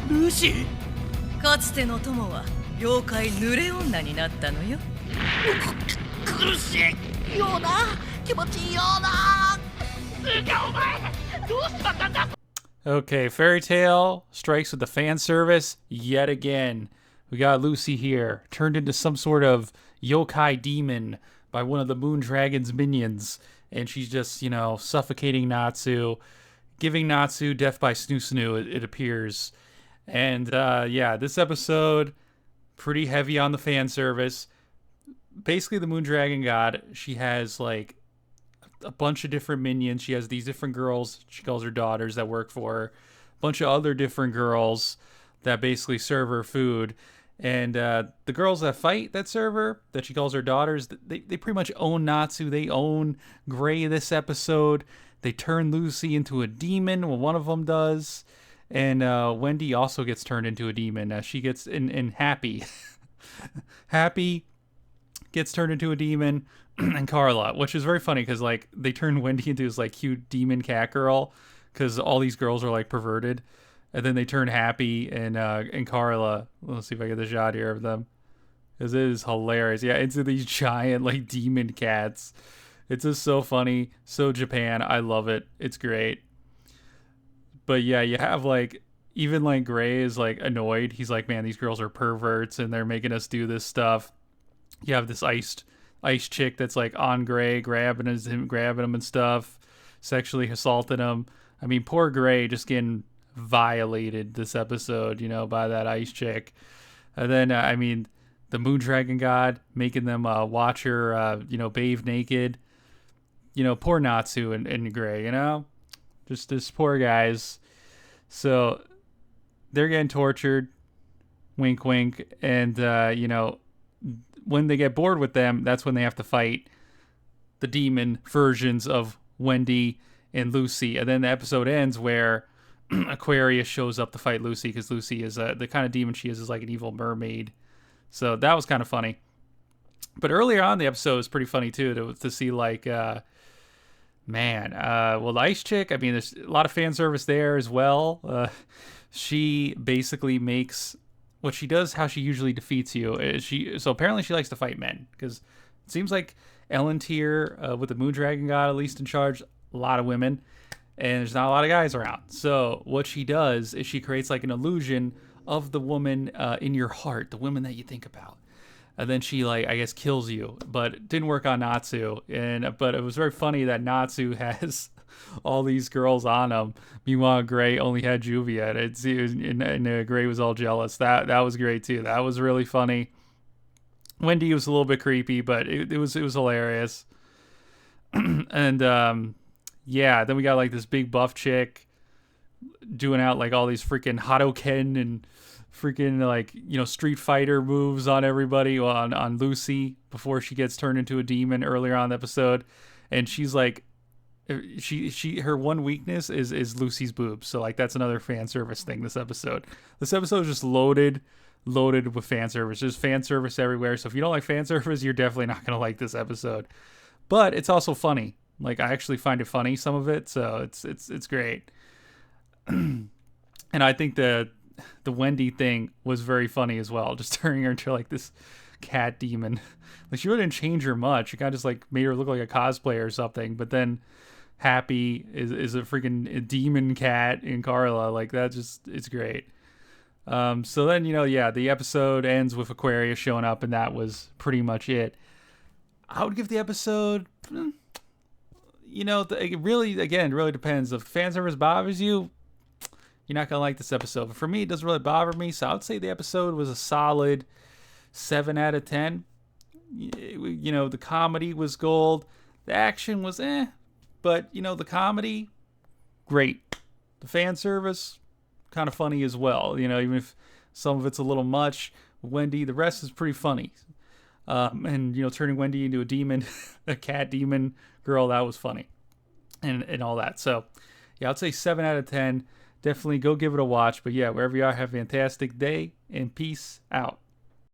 ルーシー。かつての友は妖怪濡れ女になったのよ。苦しいような気持ちいいような。お前どうしちまったんだ。 Okay, Fairy Tail strikes with the fan service yet again. We got Lucy here, turned into some sort of yokai demon by one of the Moon Dragon's minions, and she's just, suffocating Natsu, giving Natsu death by SNU, it appears. And this episode, pretty heavy on the fan service. Basically, the Moon Dragon God, she has like a bunch of different minions. She has these different girls, she calls her daughters, that work for her. A bunch of other different girls that basically serve her food. And the girls that fight that serve her, that she calls her daughters, they pretty much own Natsu. They own Gray this episode. They turn Lucy into a demon. Well, one of them does. And Wendy also gets turned into a demon. She gets in Happy. Happy gets turned into a demon. And Carla, which is very funny because like they turn Wendy into this like cute demon cat girl because all these girls are like perverted, and then they turn Happy and Carla. Let's see if I get the shot here of them, because it is hilarious. Yeah, into these giant like demon cats. It's just so funny, so Japan. I love it. It's great. But yeah, you have like even like Gray is like annoyed. He's like, man, these girls are perverts and they're making us do this stuff. You have this ice chick that's like on Gray, grabbing him and stuff, sexually assaulting him. I mean, poor Gray just getting violated this episode, by that ice chick. And then, the Moon Dragon God making them watch her, bathe naked. Poor Natsu and Gray, just this poor guys. So they're getting tortured, wink, wink, and, when they get bored with them, that's when they have to fight the demon versions of Wendy and Lucy. And then the episode ends where Aquarius shows up to fight Lucy because Lucy is the kind of demon she is like an evil mermaid. So that was kind of funny. But earlier on in the episode was pretty funny too to see like, the ice chick, there's a lot of fan service there as well. She basically makes... what she does, how she usually defeats you, is so apparently she likes to fight men, because it seems like Ellen Tier, with the Moon Dragon God at least in charge, a lot of women, and there's not a lot of guys around. So what she does is she creates like an illusion of the woman in your heart, the woman that you think about. And then she kills you, but it didn't work on Natsu. But it was very funny that Natsu has all these girls on him. Meanwhile, Gray only had Juvia, and Gray was all jealous. That was great too. That was really funny. Wendy was a little bit creepy, but it was hilarious. And then we got like this big buff chick doing out like all these freaking Hadoken and freaking like Street Fighter moves on everybody, on Lucy before she gets turned into a demon earlier on in the episode. And she's like, her one weakness is Lucy's boobs. So like that's another fan service thing this episode. This episode is just loaded with fan service. There's fan service everywhere. So if you don't like fan service, you're definitely not going to like this episode. But it's also funny. Like I actually find it funny, some of it. So it's great. And I think the Wendy thing was very funny as well. Just turning her into like this cat demon. Like she really didn't change her much. She kind of just like made her look like a cosplayer or something. But then Happy is a freaking demon cat in Carla. Like that it's great. So then, the episode ends with Aquarius showing up, and that was pretty much it. I would give the episode, it really depends. If fan service bothers you, you're not going to like this episode. But for me, it doesn't really bother me. So I would say the episode was a solid 7 out of 10. The comedy was gold. The action was But, the comedy, great. The fan service, kind of funny as well. Even if some of it's a little much. Wendy, the rest is pretty funny. And, turning Wendy into a demon, a cat demon girl, that was funny. And all that. So, yeah, I'd say 7 out of 10. Definitely go give it a watch. But, yeah, wherever you are, have a fantastic day. And peace out.